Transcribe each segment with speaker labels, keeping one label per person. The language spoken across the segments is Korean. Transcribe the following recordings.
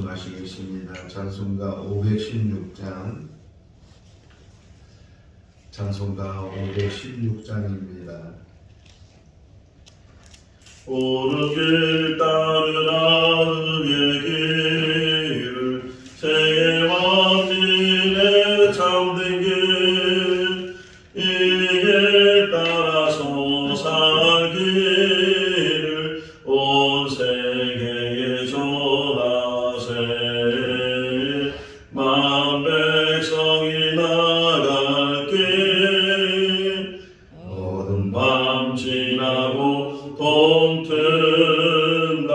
Speaker 1: 찬송하시겠습니다. 찬송가 516장, 찬송가 516장입니다.
Speaker 2: 옳은 길 따르라 의의 길을 세계 만민의 참된 길, 이 길 따라서 살기를 온 세계에 전하세. 만 백성이 나갈 길, 어두운 밤 지나고 봄 튼다.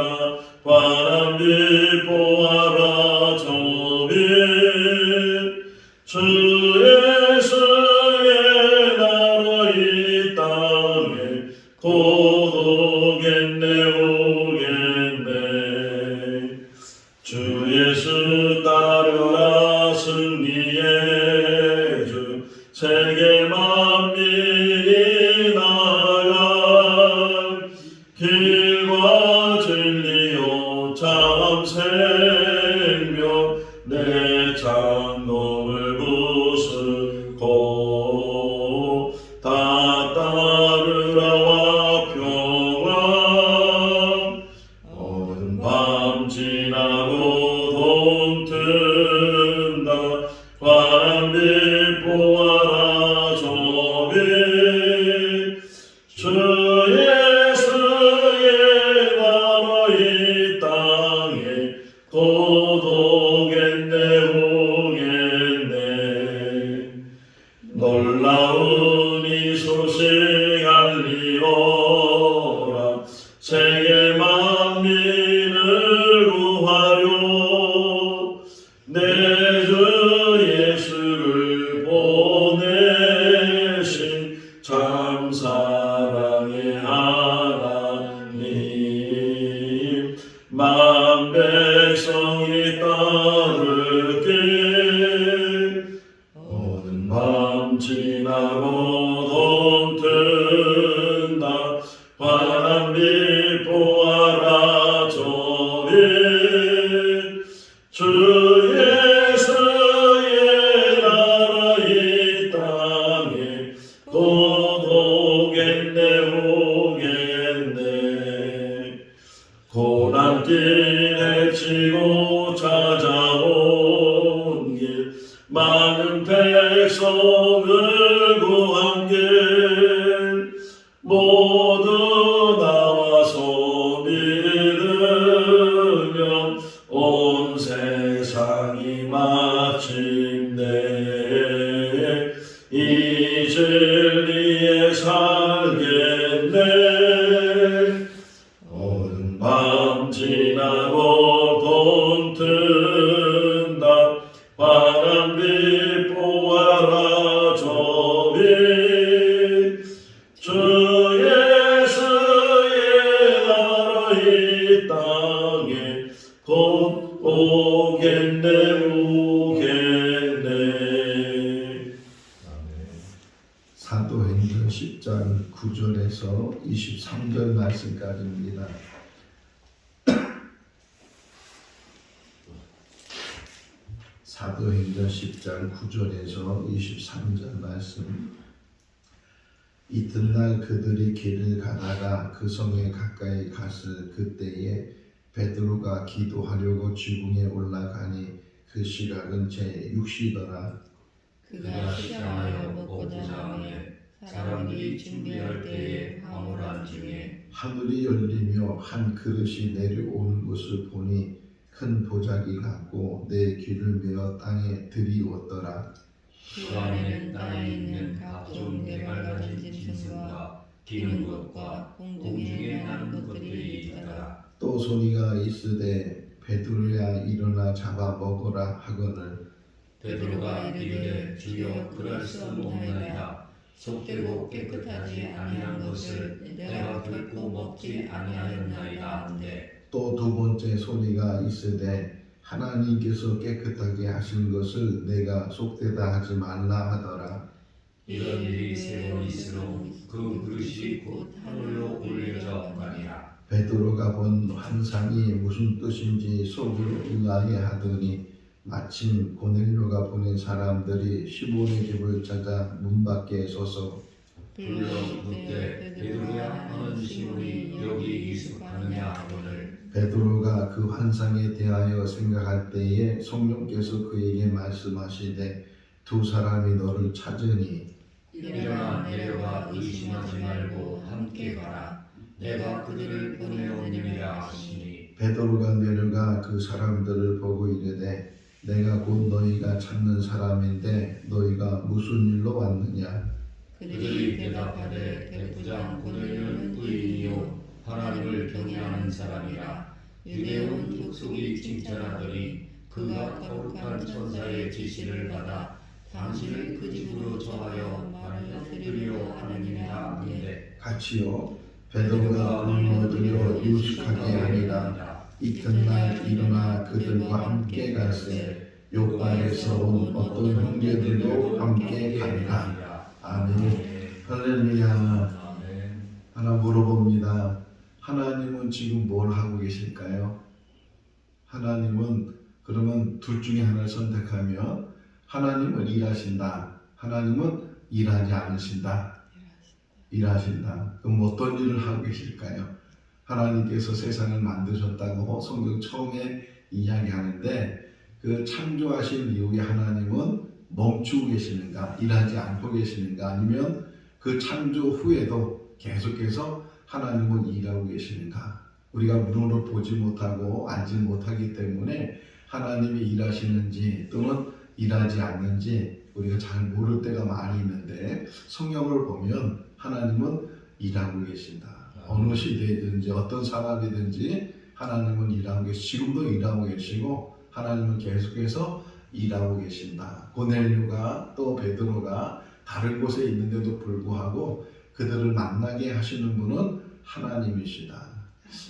Speaker 2: 바람빛 보아라 저빛, 주 예수의 나라 이 땅에 곧 오겠네 오겠네. 주 예수 따르라 승리의 주, 세계 만민이 나아갈 길과 진리요 참 생명, 내 장롱을 부수고 다 따르라와 평안. 어두운 밤 지나고 봄 튼다. 바람빛 보아라 저빛, 주 예수의 나라 이 땅에 곧 오겠네 오겠네. 놀라운 이 소식 알리오라. 세계 만민을 구하려 내 주 예수를 보내신 참 사랑의 하나님. 만 백성이 따를 길, 어두운 밤 지나고 봄 튼다. 바람빛 보아라 저빛, 주 예수의 나라 이 땅에 곧 오겠네 오겠네. 고난길 헤치고 찾아온 길, 많은 백성을 구한 길, 모두 나와서 믿으면 온 세상이 마침내 이 진리에 살겠네. 어두운 밤 지나고 봄 튼다. 바람빛 보아라 저빛, 주 예수의 나라 이 땅에 곧 오겠네 오겠네.
Speaker 1: 사도행전 10장 9절에서 23절 말씀까지입니다. 사도행전 10장 9절에서 23절 말씀. 이튿날 그들이 길을 가다가 그 성에 가까이 갔을 그때에 베드로가 기도하려고 지붕에 올라가니 그 시각은 제6시더라.
Speaker 3: 그가 시장하여 먹고자 하며 사람들이 준비할 때에 황홀한 중에
Speaker 1: 하늘이 열리며 한 그릇이 내려오는 것을 보니 큰 보자기 같고 내 귀를 메어 땅에 들이웠더라.
Speaker 3: 그 안에는 땅에 있는 각종 네발가진 짐승과 기는 것과 공중에 나는 것들이 있더라.
Speaker 1: 또 소리가 있으되 베드로야 일어나 잡아 먹으라 하거늘
Speaker 3: 베드로가 이르되 주여 그럴 수 없나이다. 속되고 깨끗하지 아니한 것을 내가 결코 먹지 아니하였나이다 한데,
Speaker 1: 또 두 번째 소리가 있으되 하나님께서 깨끗하게 하신 것을 내가 속되다 하지 말라 하더라.
Speaker 3: 이런 일이 세 번 있으므로 그 그릇이 곧 하늘로 올려져 가니라.
Speaker 1: 베드로가 본 환상이 무슨 뜻인지 속으로 의아해하더니 마침 고넬료가 보낸 사람들이 시몬의 집을 찾아 문 밖에 서서
Speaker 3: 불러 묻되 베드로야 너는 시몬이 여기 이숙하느냐 하거늘
Speaker 1: 베드로가 그 환상에 대하여 생각할 때에 성령께서 그에게 말씀하시되 두 사람이 너를 찾으니
Speaker 3: 일어나 내려가 의심하지 말고 함께 가라 내가 그들을 보내오느니라 하시니
Speaker 1: 베드로가 내려가 그 사람들을 보고 이르되 내가 곧 너희가 찾는 사람인데 너희가 무슨 일로 왔느냐
Speaker 3: 그들이 대답하되 백부장 고넬료는 의인이요 하나님을 경외하는 사람이라 유대온 족속이 칭찬하더니 그가 거룩한 천사의 지시를 받아 당신을 그 집으로 저하여 말을 들으려 하느니라 하는데
Speaker 1: 같이요 베드로가 문을 얻으려 유숙하게 하니라 이튿날 일어나 그들과 함께 갈새 요바에서 온 어떤 형제들도 함께 가니라. 아멘. 할렐루야. 하나 물어봅니다. 하나님은 지금 뭘 하고 계실까요? 하나님은 그러면 둘 중에 하나를 선택하면 하나님은 일하신다. 하나님은 일하지 않으신다. 일하신다. 그럼 어떤 일을 하고 계실까요? 하나님께서 세상을 만드셨다고 성경 처음에 이야기하는데 그 창조하신 이후에 하나님은 멈추고 계시는가? 일하지 않고 계시는가? 아니면 그 창조 후에도 계속해서 하나님은 일하고 계시는가? 우리가 눈으로 보지 못하고 알지 못하기 때문에 하나님이 일하시는지 또는 일하지 않는지 우리가 잘 모를 때가 많이 있는데 성경을 보면 하나님은 일하고 계신다. 어느 시대든지 어떤 상황이든지 하나님은 일하고 계시고 지금도 일하고 계시고 하나님은 계속해서 일하고 계신다. 고넬료가 또 베드로가 다른 곳에 있는데도 불구하고 그들을 만나게 하시는 분은 하나님이시다.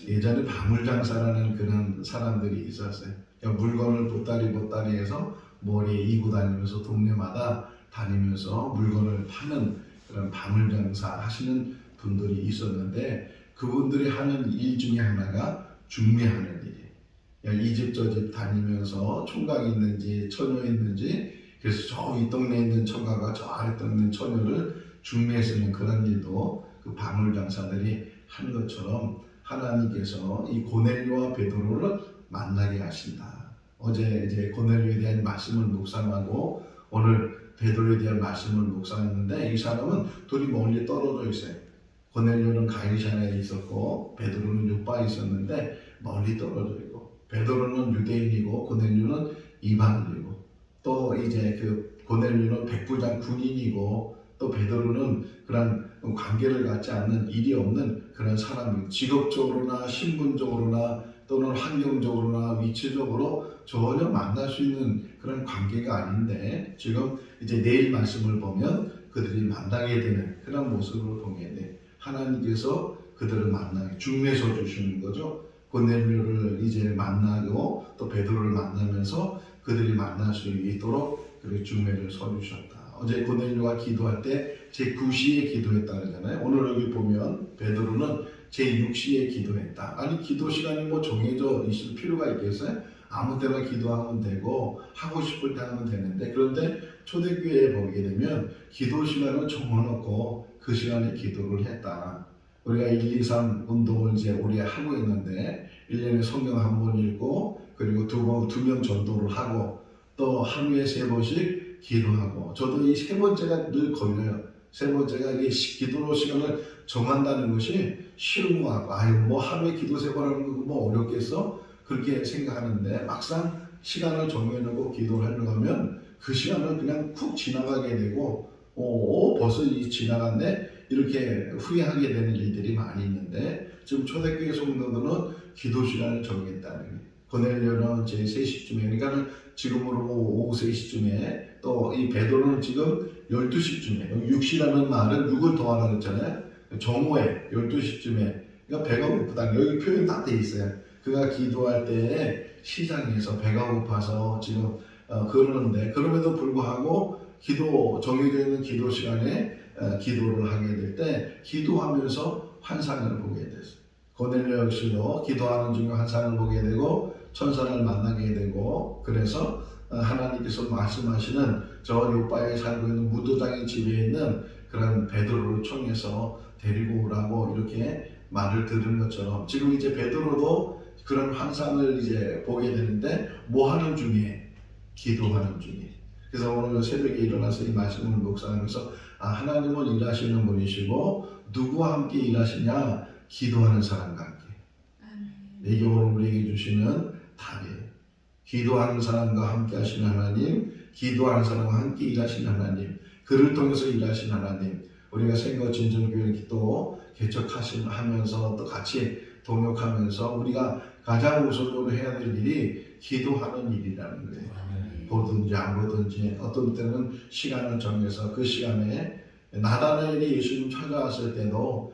Speaker 1: 예전에 바물장사라는 그런 사람들이 있었어요. 그러니까 물건을 보따리 해서 머리에 이고 다니면서 동네마다 다니면서 물건을 파는 그런 바물장사 하시는 분들이 있었는데 그분들이 하는 일 중에 하나가 중매하는 일이에요. 이 집 저 집 다니면서 총각이 있는지 처녀 있는지 그래서 저 이 동네에 있는 처가가 저 아래 동네 있는 처녀를 중매쓰는 그런 일도 그 바물장사들이 하는 것처럼 하나님께서 이 고넬료와 베드로를 만나게 하신다. 어제 이제 고넬료에 대한 말씀을 묵상하고 오늘 베드로에 대한 말씀을 묵상했는데 이 사람은 둘이 멀리 떨어져 있어요. 고넬료는 가이사랴에 있었고 베드로는 요바에 있었는데 멀리 떨어져 있고 베드로는 유대인이고 고넬료는 이방인이고 또 이제 그 고넬료는 백부장 군인이고 또 베드로는 그런 관계를 갖지 않는 일이 없는 그런 사람이고 직업적으로나 신분적으로나 또는 환경적으로나 위치적으로 전혀 만날 수 있는 그런 관계가 아닌데 지금 이제 내일 말씀을 보면 그들이 만나게 되는 그런 모습을 보게 돼. 하나님께서 그들을 만나게 중매서 주시는 거죠. 고넬료를 이제 만나고 또 베드로를 만나면서 그들이 만날 수 있도록 그렇게 중매를 서주셨다. 어제 고넬료가 기도할 때 제9시에 기도했다 그러잖아요. 오늘 여기 보면 베드로는 제6시에 기도했다. 아니 기도 시간이 뭐 정해져 있을 필요가 있겠어요? 아무 때나 기도하면 되고 하고 싶을 때 하면 되는데 그런데 초대교회에 보게 되면 기도 시간을 정해놓고 그 시간에 기도를 했다. 우리가 123 운동을 이제 올해 하고 있는데 1년에 성경 한 번 읽고 그리고 두 명 전도를 하고 또 하루에 3번씩 기도하고 저도 이 3번째가 늘 걸려요. 3번째가 이 기도 시간을 정한다는 것이 쉬운 거 같고 아유 뭐 하루에 기도 3번 하는 거 뭐 어렵겠어? 그렇게 생각하는데 막상 시간을 정해놓고 기도를 하려고 하면 그 시간을 그냥 쿡 지나가게 되고 벌써 지나갔네? 이렇게 후회하게 되는 일들이 많이 있는데 지금 초대교회 성도들은 기도 시간을 정했다는 거예요. 고넬료는 제 3시쯤에 그러니까 지금으로 오후 3시쯤에 또 이 베드로는 지금 12시쯤에 6시라는 말은 6을 더하라 그랬잖아요. 정오에 12시쯤에 그러니까 배가 고프다. 여기 표현 딱 돼 있어요. 그가 기도할 때에 시장에서 배가 고파서 지금 그러는데 그럼에도 불구하고 정해져 있는 기도 시간에 기도를 하게 될 때 기도하면서 환상을 보게 됐어요. 고넬료 역시도 기도하는 중에 환상을 보게 되고 천사를 만나게 되고 그래서 하나님께서 말씀하시는 저 요바에 살고 있는 무도장의 집에 있는 그런 베드로를 총해서 데리고 오라고 이렇게 말을 들은 것처럼 지금 이제 베드로도 그런 환상을 이제 보게 되는데 뭐 하는 중에? 기도하는 중에. 그래서 오늘 새벽에 일어나서 이 말씀을 묵상하면서 하나님은 일하시는 분이시고 누구와 함께 일하시냐? 기도하는 사람과 함께. 이게 오늘 우리에게 주시는 답이에요. 기도하는 사람과 함께 하시는 하나님, 기도하는 사람과 함께 일하시는 하나님, 그를 통해서 일하시는 하나님, 우리가 생거 진정교회 기도 개척하면서 또 같이 동역하면서 우리가 가장 우선적으로 해야 될 일이 기도하는 일이라는 거예요. 보든지 안 보든지 어떤 때는 시간을 정해서 그 시간에 나다나엘이 예수님 찾아왔을 때도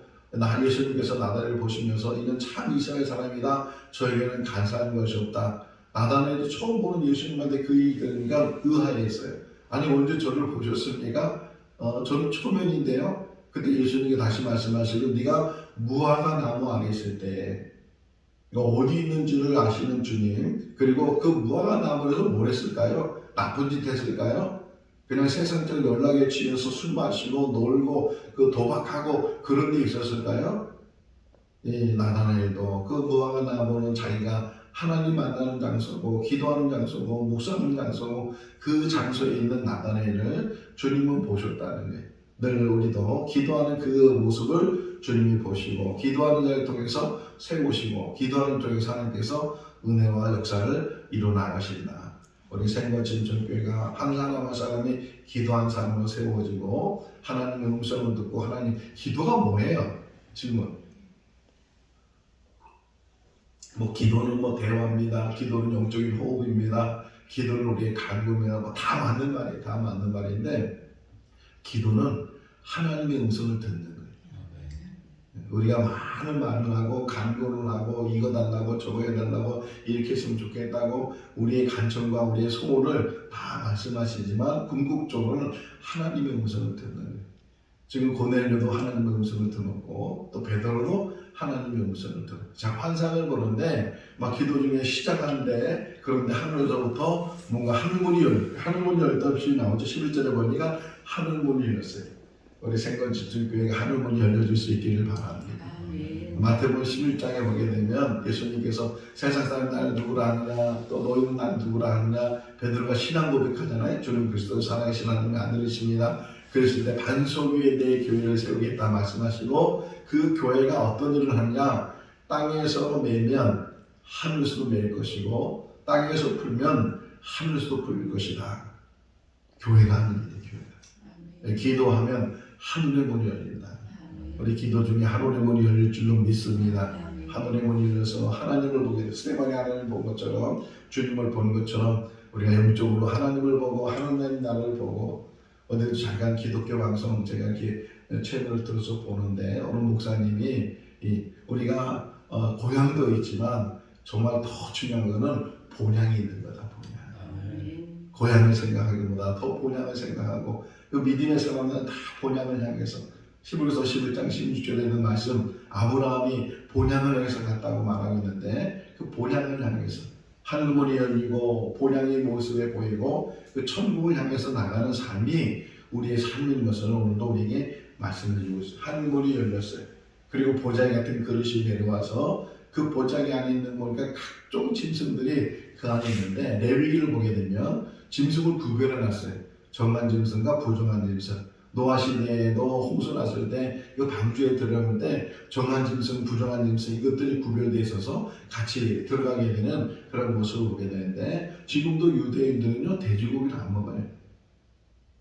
Speaker 1: 예수님께서 나다나엘을 보시면서 이는 참 이스라엘 사람이다. 저에게는 간사한 것이 없다. 나다나엘이 처음 보는 예수님한테 그 얘기 들으니까 의아했어요. 아니 언제 저를 보셨습니까? 저는 초면인데요. 그때 예수님이 다시 말씀하시고 네가 무화과 나무 안에 있을 때 어디 있는지를 아시는 주님, 그리고 그 무화과 나무에서 뭘 했을까요? 나쁜 짓 했을까요? 그냥 세상적 연락에 취해서 술 마시고 놀고 그 도박하고 그런 데 있었을까요? 나다나엘도 그 무화과 나무는 자기가 하나님 만나는 장소고 기도하는 장소고 묵상하는 장소고 그 장소에 있는 나다나엘을 주님은 보셨다는 거예요. 늘 우리도 기도하는 그 모습을 주님이 보시고 기도하는 자를 통해서 세우시고 기도하는 통해서 하나님께서 은혜와 역사를 이루나가신다. 우리 생거 진정교회가 한 사람 한 사람이 기도한 사람으로 세워지고 하나님의 음성을 듣고 하나님 기도가 뭐예요? 질문. 기도는 대화입니다. 기도는 영적인 호흡입니다. 기도는 우리의 간구입니다. 다 맞는 말이에요. 다 맞는 말인데 기도는 하나님의 음성을 듣는 거예요. 우리가 많은 말을 하고 간구를 하고 이거 달라고 저거 해달라고 이렇게 했으면 좋겠다고 우리의 간청과 우리의 소원을 다 말씀하시지만 궁극적으로는 하나님의 음성을 듣는 거예요. 지금 고넬료도 하나님의 음성을 들었고 또 베드로도 하나님의 음성을 들었고 자 환상을 보는데 막 기도 중에 시작하는데 그런데 하늘에서부터 뭔가 하늘문이 열듯이 나오죠. 11절에 보니까 하늘문이 열렸어요. 우리 생건 집중교회가 하늘문이 열려줄 수 있기를 바랍니다. 마태복음 11장에 보게 되면 예수님께서 세상 사람 나를 누구라 하느냐 또 너희는 나를 누구라 하느냐 베드로가 신앙 고백하잖아요. 주는 그리스도를 살아계신 하나님의 아들이십니다. 그랬을 때 반석 위에 내 교회를 세우겠다 말씀하시고 그 교회가 어떤 일을 하느냐 땅에서 매면 하늘에서도 매일 것이고 땅에서 풀면 하늘에서도 풀릴 것이다. 교회가 하는 일이에요. 교회가. 기도하면 하늘의 문이 열린다. 우리 기도 중에 하늘의 문이 열릴 줄로 믿습니다. 하늘의 문이 열려서 하나님을 보게 돼. 스테반이 하나님을 본 것처럼 주님을 본 것처럼 우리가 영적으로 하나님을 보고 하나님 나라를 보고 어제도 잠깐 기독교 방송 제가 이렇게 채널을 들어서 보는데 어느 목사님이 우리가 고향도 있지만 정말 더 중요한 거는 본향이 있는 거다. 본향. 고향을 생각하기보다 더 본향을 생각하고 그 믿음의 사람들은 다 본향을 향해서 히브리서 11장 16절에 있는 말씀 아브라함이 본향을 향해서 갔다고 말하고 있는데 그 본향을 향해서 하늘문이 열리고 본향의 모습에 보이고 그 천국을 향해서 나가는 삶이 우리의 삶인 것을 오늘도 우리에게 말씀해 주고 있어요. 하늘문이 열렸어요. 그리고 보자기 같은 그릇이 내려와서 그 보자기 안에 있는 보니까 각종 짐승들이 그 안에 있는데 레위기를 보게 되면 짐승을 구별해 놨어요. 정한 짐승과 부정한 짐승. 노아 시대에도 홍수 났을 때 이 방주에 들어가는데 정한 짐승, 부정한 짐승 이것들이 구별되어 있어서 같이 들어가게 되는 그런 모습을 보게 되는데 지금도 유대인들은요 돼지고기를 안 먹어요.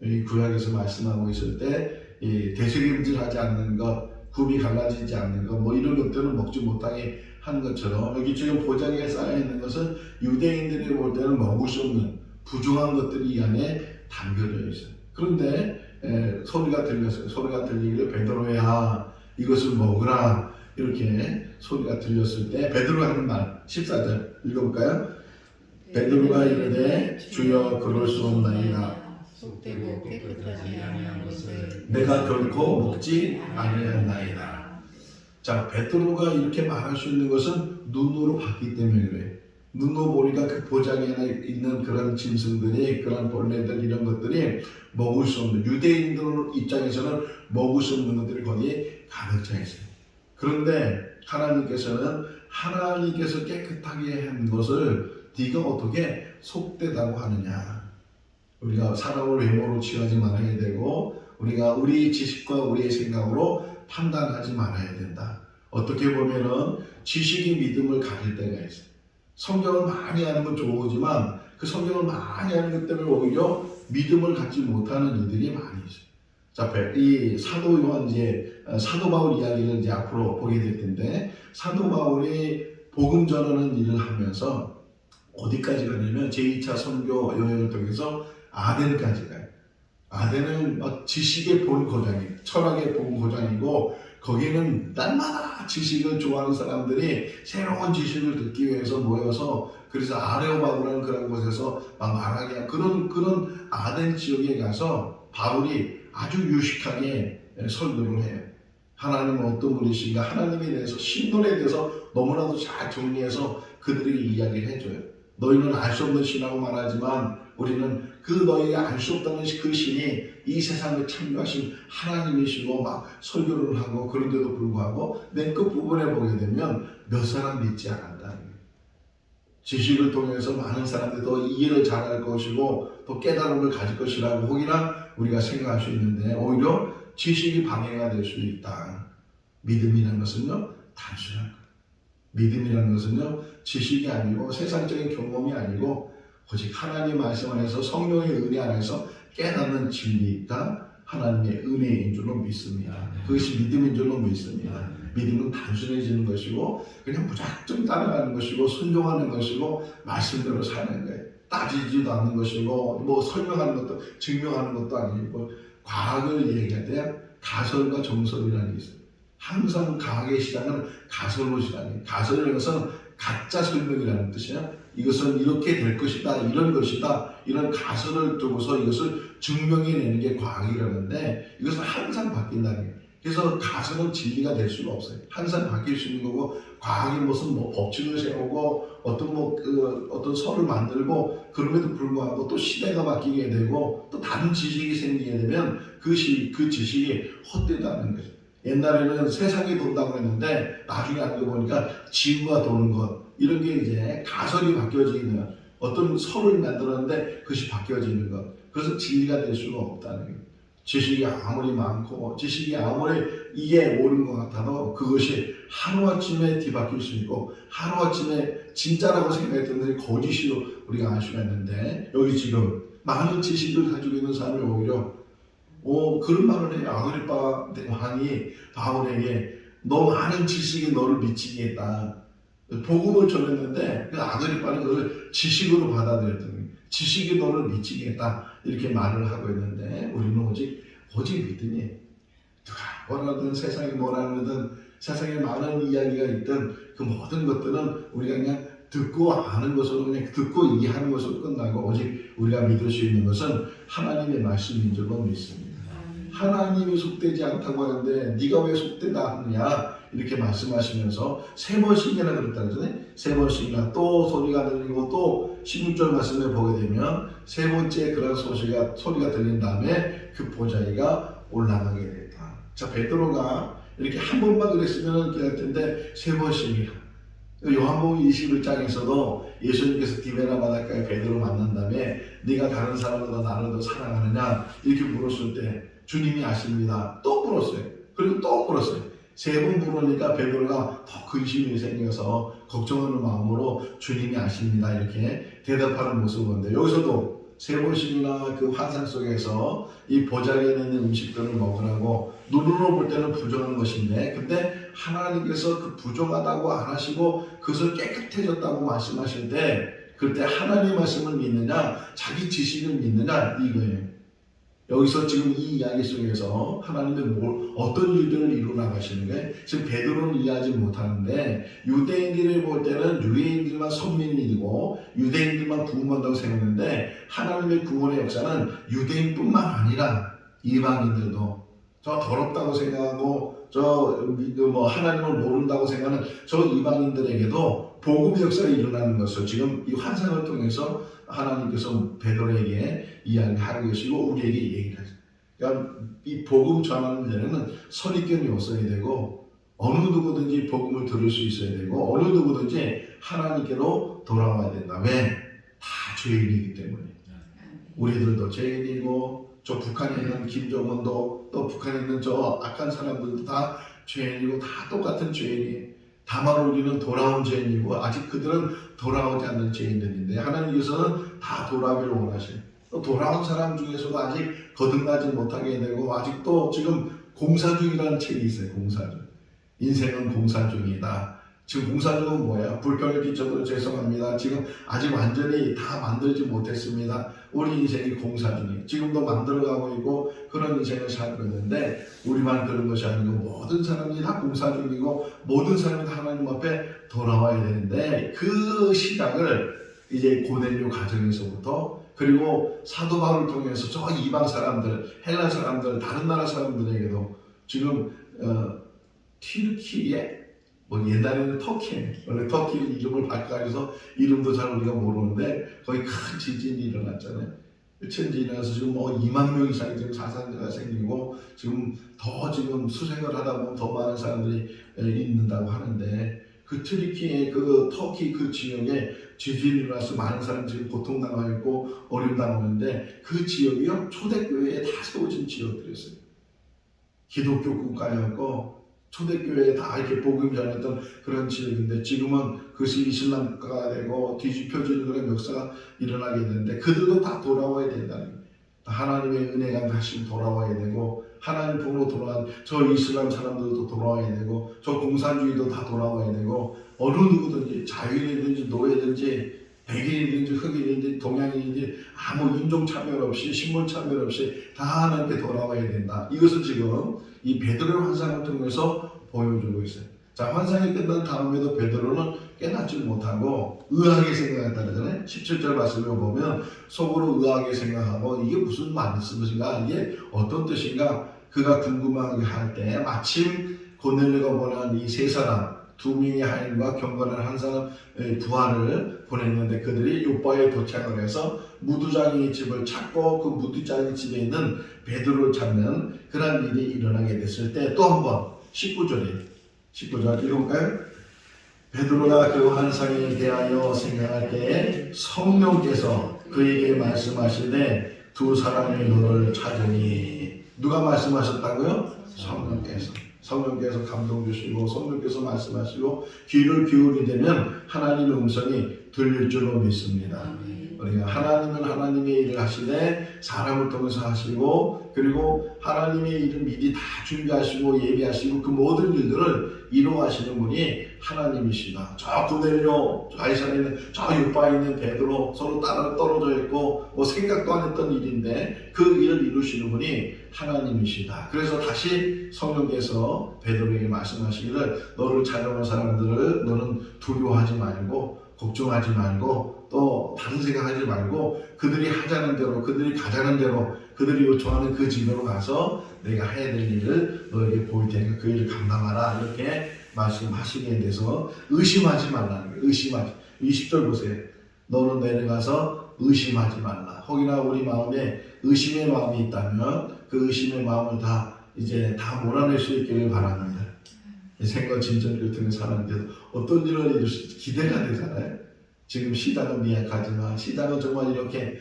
Speaker 1: 이 구약에서 말씀하고 있을 때 이 대속임질하지 않는 것, 굽이 갈라지지 않는 것, 이런 것들은 먹지 못하게 하는 것처럼 여기 지금 보자기에 쌓여 있는 것은 유대인들이 볼 때는 먹을 수 없는 부정한 것들이 이 안에 담겨져 있어요. 그런데 소리가 들렸어요. 소리가 들리기를 베드로야 이것을 먹으라 이렇게 소리가 들렸을 때 베드로가 하는 말 14절 읽어볼까요? 베드로가 이르되 주여 그럴 수 없나이다.
Speaker 3: 속되고 깨끗하지 아니한 것을
Speaker 1: 내가 결코 먹지 아니하나이다. 자, 베드로가 이렇게 말할 수 있는 것은 눈으로 봤기 때문에 그래. 눈으로 보니까 그 보자기에 있는 그런 짐승들이, 그런 벌레들, 이런 것들이 먹을 수 없는, 유대인들 입장에서는 먹을 수 없는 것들이 거기에 가득 차 있어요. 그런데 하나님께서 깨끗하게 한 것을 네가 어떻게 속되다고 하느냐. 우리가 사람을 외모로 취하지 말아야 되고, 우리가 우리 지식과 우리의 생각으로 판단하지 말아야 된다. 어떻게 보면은 지식이 믿음을 가릴 때가 있어요. 성경을 많이 하는 건 좋으지만 그 성경을 많이 하는 것 때문에 오히려 믿음을 갖지 못하는 이들이 많이 있어요. 자, 이 사도 요한 사도 바울 이야기를 이제 앞으로 보게 될 텐데, 사도 바울이 복음 전하는 일을 하면서 어디까지 가냐면 제2차 선교 여행을 통해서 아덴까지 가요. 아덴은 막 지식의 본 고장이에요. 철학의 본 고장이고, 거기는 날마다 지식을 좋아하는 사람들이 새로운 지식을 듣기 위해서 모여서, 그래서 아레오바고라는 그런 곳에서 막 말하게 하는 그런 아덴 지역에 가서 바울이 아주 유식하게 설교를 해요. 하나님은 어떤 분이신가, 하나님에 대해서, 신론에 대해서 너무나도 잘 정리해서 그들에게 이야기를 해줘요. 너희는 알 수 없는 신이라고 말하지만 우리는 그 너희가 알 수 없다는 그 신이 이 세상을 창조하신 하나님이시고, 막 설교를 하고, 그런데도 불구하고 맨 끝부분에 보게 되면 몇 사람 믿지 않았다는 거예요. 지식을 통해서 많은 사람들이 더 이해를 잘할 것이고 또 깨달음을 가질 것이라고 혹이나 우리가 생각할 수 있는데, 오히려 지식이 방해가 될 수 있다. 믿음이라는 것은요, 단순한 거예요. 믿음이라는 것은요, 지식이 아니고 세상적인 경험이 아니고 오직 하나님 말씀 안에서, 성령의 은혜 안에서 깨닫는 진리가 하나님의 은혜인 줄로 믿습니다. 그것이 믿음인 줄로 믿습니다. 믿음은 단순해지는 것이고 그냥 무작정 따라가는 것이고 순종하는 것이고 말씀대로 사는 거예요. 따지지도 않는 것이고 뭐 설명하는 것도, 증명하는 것도 아니고, 과학을 얘기할 때 가설과 정설이라는 게 있어요. 항상 과학의 시작은 가설로 시작해요. 가설이라는 것은 가짜 설명이라는 뜻이에요. 이것은 이렇게 될 것이다, 이런 것이다, 이런 가설을 두고서 이것을 증명해내는 게 과학이라는데, 이것은 항상 바뀐다는 거예요. 그래서 가설은 진리가 될 수가 없어요. 항상 바뀔 수 있는 거고, 과학이 무슨 뭐 법칙을 세우고 어떤 설을 만들고, 그럼에도 불구하고 또 시대가 바뀌게 되고 또 다른 지식이 생기게 되면 그 지식이 헛되다는 거죠. 옛날에는 세상이 돈다고 했는데 나중에 알고 보니까 지구가 도는 것, 이런 게 이제 가설이 바뀌어지는, 어떤 설을 만들었는데 그것이 바뀌어지는 것, 그래서 진리가 될 수가 없다는 거예요. 지식이 아무리 많고 지식이 아무리 이게 옳은 것 같아도 그것이 하루아침에 뒤바뀔 수 있고, 하루아침에 진짜라고 생각했던 것이 거짓으로 우리가 알 수가 있는데, 여기 지금 많은 지식을 가지고 있는 사람이 오히려 그런 말을 해요. 아그리파 왕이 바울에게 너 많은 지식이 너를 미치게 했다. 복음을 전했는데 그 아그리파는 그것을 지식으로 받아들였던 거예요. 지식이 너를 미치게 했다, 이렇게 말을 하고 있는데, 우리는 오직 믿음이에요. 누가 뭐라든, 세상이 뭐라든, 세상에 많은 이야기가 있든 그 모든 것들은 우리가 그냥 듣고 아는 것으로, 그냥 듣고 이해하는 것으로 끝나고, 오직 우리가 믿을 수 있는 것은 하나님의 말씀인 줄로 믿습니다. 하나님이 속되지 않다고 하는데 네가 왜 속되다 하느냐, 이렇게 말씀하시면서 3번씩이나 그랬다 그러잖아요. 3번씩이나 또 소리가 들리고, 또 16절 말씀에 보게 되면 3번째 그런 소리가 들린 다음에 그 보자기가 올라가게 됐다. 자, 베드로가 이렇게 한 번만 그랬으면 그럴 텐데 3번씩이나. 요한복음 21장에서도 예수님께서 디베라 바닷가에 베드로 만난 다음에 네가 다른 사람보다 나를 더 사랑하느냐, 이렇게 물었을 때 주님이 아십니다. 또 물었어요. 그리고 또 물었어요. 3번 물으니까 베드로가 더 근심이 생겨서 걱정하는 마음으로 주님이 아십니다, 이렇게 대답하는 모습을 보는데, 여기서도 3번씩이나 그 환상 속에서 이 보자기에 있는 음식들을 먹으라고, 눈으로 볼 때는 부정한 것인데, 근데 하나님께서 그 부정하다고 안 하시고 그것을 깨끗해졌다고 말씀하실 때, 그때 하나님 말씀을 믿느냐 자기 지식을 믿느냐, 이거예요. 여기서 지금 이 이야기 속에서 하나님은 어떤 일들을 이루어 나가시는 거예요? 지금 베드로는 이해하지 못하는데, 유대인들을 볼 때는 유대인들만 선민이고 유대인들만 구원받는다고 생각했는데, 하나님의 구원의 역사는 유대인뿐만 아니라 이방인들도, 저 더럽다고 생각하고 뭐 하나님을 모른다고 생각하는 저 이방인들에게도 복음의 역사가 일어나는 것을 지금 이 환상을 통해서 하나님께서 베드로에게 이야기하고 계시고 우리에게 얘기를 하죠. 그러니까 이 복음 전하는 데는 선입견이 없어야 되고 어느 누구든지 복음을 들을 수 있어야 되고 어느 누구든지 하나님께로 돌아와야 된다. 왜? 다 죄인이기 때문에. 우리들도 죄인이고 저 북한에 있는 김정은도 또 북한에 있는 저 악한 사람들도 다 죄인이고 다 똑같은 죄인이에요. 다만 우리는 돌아온 죄인이고 아직 그들은 돌아오지 않는 죄인들인데 하나님께서는 다 돌아오기를 원하셔요. 또 돌아온 사람 중에서도 아직 거듭나지 못하게 되고 아직도 지금 공사 중이라는 책이 있어요. 공사 중. 인생은 공사 중이다. 지금 공사 중은 뭐야? 불평을 끼쳐도 죄송합니다. 지금 아직 완전히 다 만들지 못했습니다. 우리 인생이 공사 중이에요. 지금도 만들어가고 있고 그런 인생을 살고 있는데 우리만 그런 것이 아니고 모든 사람이 다 공사 중이고 모든 사람이 다 하나님 앞에 돌아와야 되는데 그 시작을 이제 고넬료 가정에서부터 그리고 사도 바울을 통해서 저 이방 사람들, 헬라 사람들, 다른 나라 사람들에게도 지금 튀르키예 뭐 옛날에는 터키, 원래 터키 이름을 바꿔서 이름도 잘 우리가 모르는데 거기 큰 지진이 일어났잖아요. 천지 일어나서 지금 뭐 2만 명 이상이 지금 사상자가 생기고 지금 더 지금 수색을 하다 보면 더 많은 사람들이 있는다고 하는데 그 튀르키예 그 터키 그 지역에 지진이 일어나서 많은 사람이 지금 고통당하고 있고 어려움당하고 있는데 그 지역이요 초대교회에 다 세워진 지역들이었어요. 기독교 국가였고 초대교회에 다 이렇게 복음 전했던 그런 지역인데 지금은 그것이 이슬람 국가가 되고 뒤집혀지는 그런 역사가 일어나게 되는데 그들도 다 돌아와야 된다는 거예요. 하나님의 은혜가 다시 돌아와야 되고 하나님 품으로 돌아온 저 이슬람 사람들도 돌아와야 되고 저 공산주의도 다 돌아와야 되고 어느 누구든지 자유인이든지 노예든지 백인이든지 흑인이든지 동양인이든지 아무 인종차별 없이 신분차별 없이 다 하나님께 돌아와야 된다. 이것을 지금 이 베드로의 환상을 통해서 보여주고 있어요. 자, 환상이 끝난 다음에도 베드로는 깨닫지 못하고 의아하게 생각했다 그러잖아요. 17절 말씀을 보면 속으로 의아하게 생각하고 이게 무슨 말씀인가 이게 어떤 뜻인가 그가 궁금하게 할 때 마침 고넬료가 보낸 이 세 사람 두 명의 하인과 경건한 한 사람의 부하를 보냈는데 그들이 요바에 도착을 해서 무두장의 집을 찾고 그 무두장의 집에 있는 베드로를 찾는 그런 일이 일어나게 됐을 때 또 한 번 19절 읽어볼까요? 베드로가 그 환상에 대하여 생각할 때에 성령께서 그에게 말씀하시되 두 사람이 너를 찾으니 누가 말씀하셨다고요? 성령께서 감동 주시고 성령께서 말씀하시고 귀를 기울이되면 하나님의 음성이 들릴 줄로 믿습니다. 우리가 하나님은 하나님의 일을 하시되 사람을 통해서 하시고 그리고 하나님의 일을 미리 다 준비하시고 예비하시고 그 모든 일들을 이루어하시는 분이 하나님이시다. 저 고넬료 아이산에 있는 저 요바에 있는 베드로 서로 따로 떨어져 있고 뭐 생각도 안 했던 일인데 그 일을 이루시는 분이 하나님이시다. 그래서 다시 성령께서 베드로에게 말씀하시기를 너를 찾아온 사람들을 너는 두려워하지 말고 걱정하지 말고 또 다른 생각하지 말고 그들이 하자는 대로 그들이 가자는 대로 그들이 요청하는 그 집으로 가서 내가 해야 될 일을 너에게 보일 테니까 그 일을 감당하라 이렇게 말씀하시기에 대해서 의심하지 말라는 거예요. 의심하지. 20절 보세요. 너는 내려가서 의심하지 말라. 혹이나 우리 마음에 의심의 마음이 있다면 그 의심의 마음을 다 이제 다 몰아낼 수 있기를 바랍니다. 생각 진전을 통해 사는데 어떤 일을 이룰 수 기대가 되잖아요. 지금 시장은 미약하지만 시장은 정말 이렇게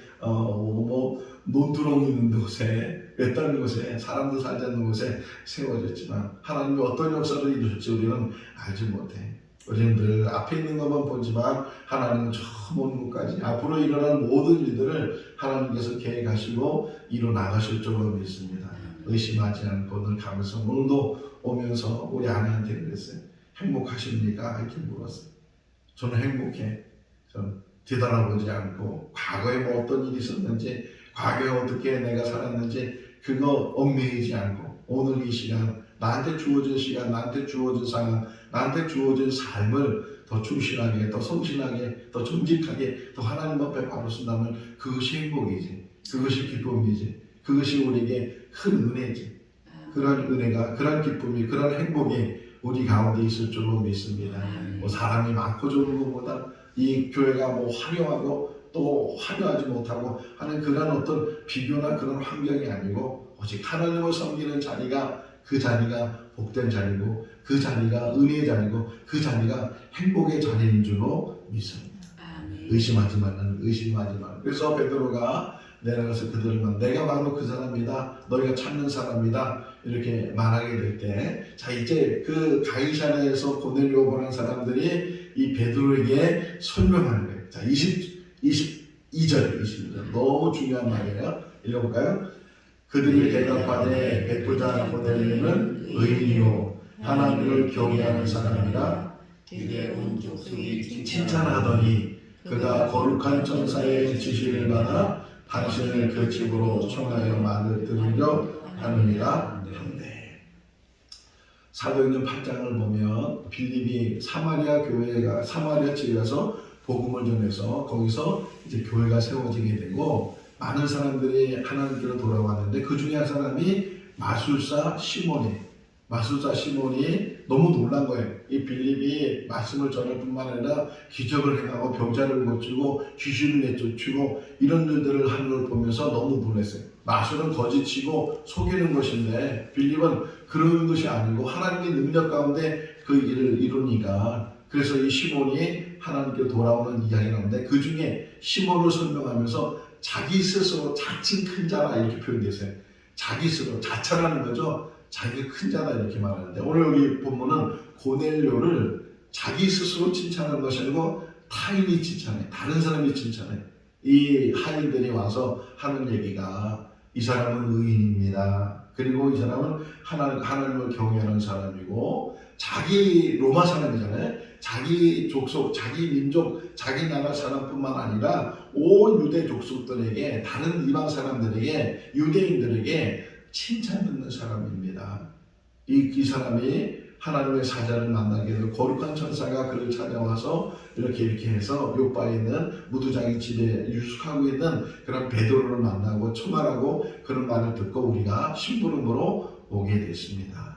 Speaker 1: 논두렁 있는 곳에 외딴 곳에 사람도 살지 않는 곳에 세워졌지만 하나님이 어떤 역사를 이루실지 우리는 알지 못해. 우리는 늘 앞에 있는 것만 보지만 하나님은 저 먼 곳까지 앞으로 일어날 모든 일들을 하나님께서 계획하시고 이뤄 나가실 줄로 믿습니다. 의심하지 않고 늘 가면서 오늘도 오면서 우리 아내한테 그랬어요. 행복하십니까? 이렇게 물었어요. 저는 행복해. 저는 뒤돌아보지 않고 과거에 뭐 어떤 일이 있었는지 과거에 어떻게 내가 살았는지 그거 얽매이지 않고 오늘 이 시간 나한테 주어진 시간 나한테 주어진 상황 나한테 주어진 삶을 더 충실하게 더 성실하게 더 정직하게 더 하나님 앞에 바로 쓴다면 그것이 행복이지 그것이 기쁨이지 그것이 우리에게 큰 은혜지 그런 은혜가, 그런 기쁨이, 그런 행복이 우리 가운데 있을 줄로 믿습니다. 뭐 사람이 많고 좋은 것보다 이 교회가 뭐 화려하고 또 화려하지 못하고 하는 그런 어떤 비교나 그런 환경이 아니고 오직 하나님을 섬기는 자리가, 그 자리가 복된 자리고, 그 자리가 은혜의 자리고, 그 자리가 행복의 자리인 줄로 믿습니다. 의심하지 말라. 그래서 베드로가 내려가서 그들을 만, 내가 바로 그 사람이다, 너희가 찾는 사람이다, 이렇게 말하게 될 때, 자 이제 그 가이사랴에서 고넬료 보낸 사람들이 이 베드로에게 설명하는 거예요. 자 22절 너무 중요한 말이에요. 읽어볼까요? 그들이 대답하되 베푸자 고넬료는 의인이요 하나님을 경외하는 사람이라
Speaker 3: 되게 온 족속이
Speaker 1: 칭찬하더니 그가 거룩한 천사의 지시를 받아 당신을 그 집으로 청하여 말을 들으려 하느니라 한대. 사도행전 8장을 보면 빌립이 사마리아 지에 가서 복음을 전해서 거기서 이제 교회가 세워지게 되고 많은 사람들이 하나님께로 돌아왔는데 그 중에 한 사람이 마술사 시몬이 너무 놀란 거예요. 이 빌립이 말씀을 전할 뿐만 아니라 기적을 행하고 병자를 고치고 귀신을 내쫓고 이런 일들을 하는 걸 보면서 너무 놀랐어요. 마술은 거짓이고 속이는 것인데 빌립은 그런 것이 아니고 하나님의 능력 가운데 그 일을 이루니까, 그래서 이 시몬이 하나님께 돌아오는 이야기가 나오는데 그 중에 시몬을 설명하면서 자기 스스로 자칭 큰 자라 이렇게 표현되어요. 자기 스스로 자처라는 거죠. 자기가 큰 자다 이렇게 말하는데, 오늘 여기 본문은 고넬료를 자기 스스로 칭찬하는 것이 아니고 타인이 칭찬해, 다른 사람이 칭찬해. 이 하인들이 와서 하는 얘기가 이 사람은 의인입니다. 그리고 이 사람은 하나님을 경외하는 사람이고, 자기 로마 사람이잖아요. 자기 족속, 자기 민족, 자기 나라 사람뿐만 아니라 온 유대 족속들에게, 다른 이방 사람들에게, 유대인들에게 칭찬 듣는 사람입니다. 이 사람이 하나님의 사자를 만나게 되고 거룩한 천사가 그를 찾아와서 이렇게 해서 요바에 있는 무두장의 집에 유숙하고 있는 그런 베드로를 만나고 초말하고 그런 말을 듣고 우리가 심부름으로 오게 됐습니다.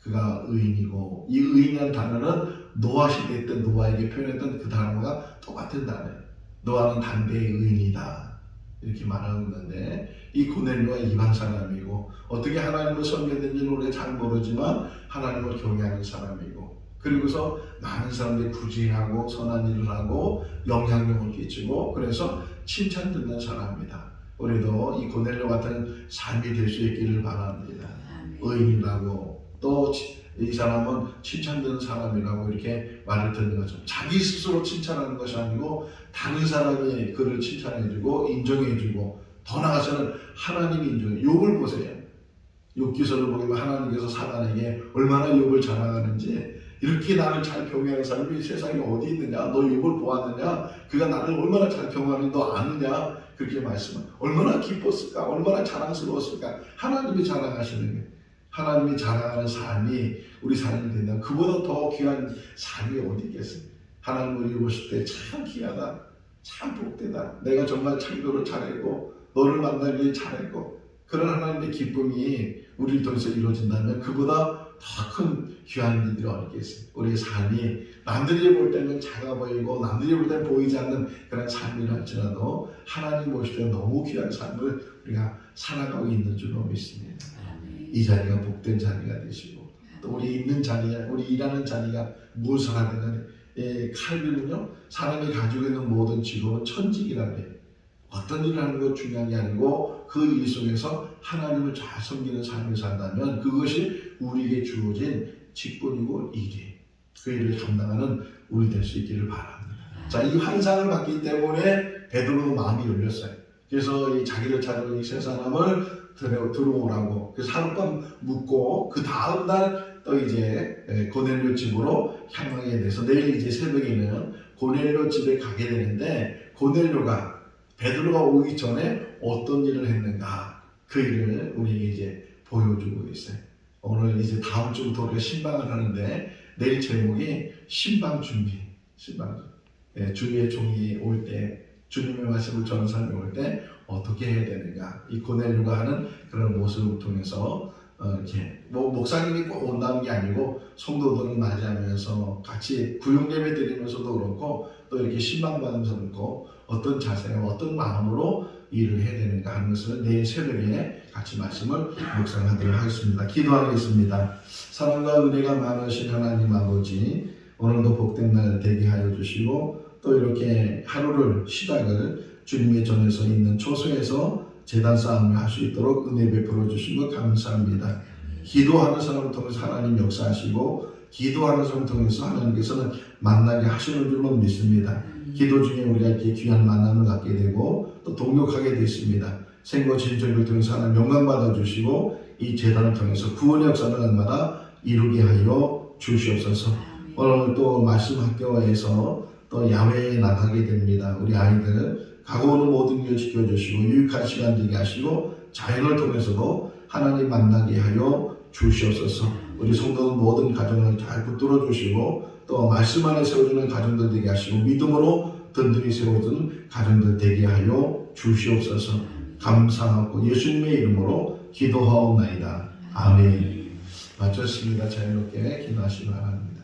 Speaker 1: 그가 의인이고, 이 의인이라는 단어는 노아 시대 때 노아에게 표현했던 그 단어가 똑같은 단어예요. 노아는 담대의 의인이다 이렇게 말하고 있는데, 이 고넬료가 이방 사람이고 어떻게 하나님을 섬겼는지는 우리가 잘 모르지만 하나님을 경외하는 사람이고, 그리고서 많은 사람들이 구제하고 선한 일을 하고 영향력을 끼치고, 그래서 칭찬 듣는 사람이다. 우리도 이 고넬료 같은 삶이 될 수 있기를 바랍니다. 의인이라고, 또 이 사람은 칭찬 듣는 사람이라고 이렇게 말을 듣는 거죠. 자기 스스로 칭찬하는 것이 아니고 다른 사람이 그를 칭찬해주고 인정해주고, 더 나아가서는 하나님이 인정해. 욥을 보세요. 욥기서를 보면 하나님께서 사단에게 얼마나 욥을 자랑하는지, 이렇게 나를 잘 경외하는 사람이 세상에 어디 있느냐, 너 욥을 보았느냐, 그가 나를 얼마나 잘 경외하는지 너 아느냐, 그렇게 말씀을. 얼마나 기뻤을까, 얼마나 자랑스러웠을까. 하나님이 자랑하시는 거예요. 하나님이 자랑하는 삶이 우리 삶이 된다면 그보다 더 귀한 삶이 어디 있겠어요. 하나님을 이루실 때 참 귀하다, 참 복되다, 내가 정말 창조를 잘했고 너를 만나길 잘했고, 그런 하나님의 기쁨이 우리를 통해서 이루어진다면 그보다 더 큰 귀한 일들이 어디 있겠어요. 우리의 삶이 남들이 볼 때는 작아 보이고 남들이 볼 때는 보이지 않는 그런 삶이라 할지라도 하나님 보실 때 너무 귀한 삶을 우리가 살아가고 있는 줄로 믿습니다. 이 자리가 복된 자리가 되시고, 또 우리 있는 자리야, 우리 일하는 자리가 무엇을 하든 간에, 칼빈은요, 사람이 가지고 있는 모든 직업은 천직이라 그래요. 어떤 일을 하는 것 중요한 게 아니고 그 일 속에서 하나님을 잘 섬기는 삶을 산다면 그것이 우리에게 주어진 직분이고 일이에요. 그 일을 감당하는 우리 될 수 있기를 바랍니다. 자, 이 환상을 받기 때문에 베드로도 마음이 열렸어요. 그래서 이 자기를 찾은 이 세 사람을 들어오라고, 그래서 하룻밤 묵고 그 다음 날 또 이제 고넬료 집으로 향하게 돼서 내일 이제 새벽에는 고넬료 집에 가게 되는데, 고넬료가 베드로가 오기 전에 어떤 일을 했는가, 그 일을 우리에게 이제 보여주고 있어요. 오늘 이제 다음 주부터 우리가 신방을 하는데 내일 제목이 신방 준비. 주의 종이 올 때, 주님의 말씀을 전하는 사람이 올 때 어떻게 해야 되는가, 이 고넬료가 하는 그런 모습을 통해서 이렇게 뭐 목사님이 꼭 온다는 게 아니고 성도들을 맞이하면서 같이 구용예배 드리면서도 그렇고 또 이렇게 신방받으면서 그렇고 어떤 자세와 어떤 마음으로 일을 해야 되는가 하는 것을 내일 새벽에 같이 말씀을 묵상하도록 하겠습니다. 기도하겠습니다. 사랑과 은혜가 많으신 하나님 아버지, 오늘도 복된 날 되게 하여 주시고 또 이렇게 하루를 시작을 주님의 전에서 있는 초소에서 제단 싸움을 할 수 있도록 은혜 베풀어 주시고 감사합니다. 기도하는 사람을 통해서 하나님 역사하시고 기도하는 사람을 통해서 하나님께서는 만나게 하시는 줄로 믿습니다. 기도 중에 우리가 이렇게 귀한 만남을 갖게 되고 또 동력하게 되었습니다. 생고 진전을 통해서 하나님 영광 받아 주시고 이 제단을 통해서 구원의 역사를 날마다 이루게 하여 주시옵소서. 오늘 또 말씀 학교에서 또 야외에 나가게 됩니다. 우리 아이들 가고 오는 모든 길 지켜주시고 유익한 시간 되게 하시고 자연을 통해서도 하나님 만나게 하여 주시옵소서. 우리 성도는 모든 가정을 잘 붙들어 주시고 또 말씀 안에 세워주는 가정들 되게 하시고 믿음으로 든든히 세워주는 가정들 되게 하여 주시옵소서. 감사하고 예수님의 이름으로 기도하옵나이다. 아멘. 마쳤습니다. 자유롭게 기도하시기 바랍니다.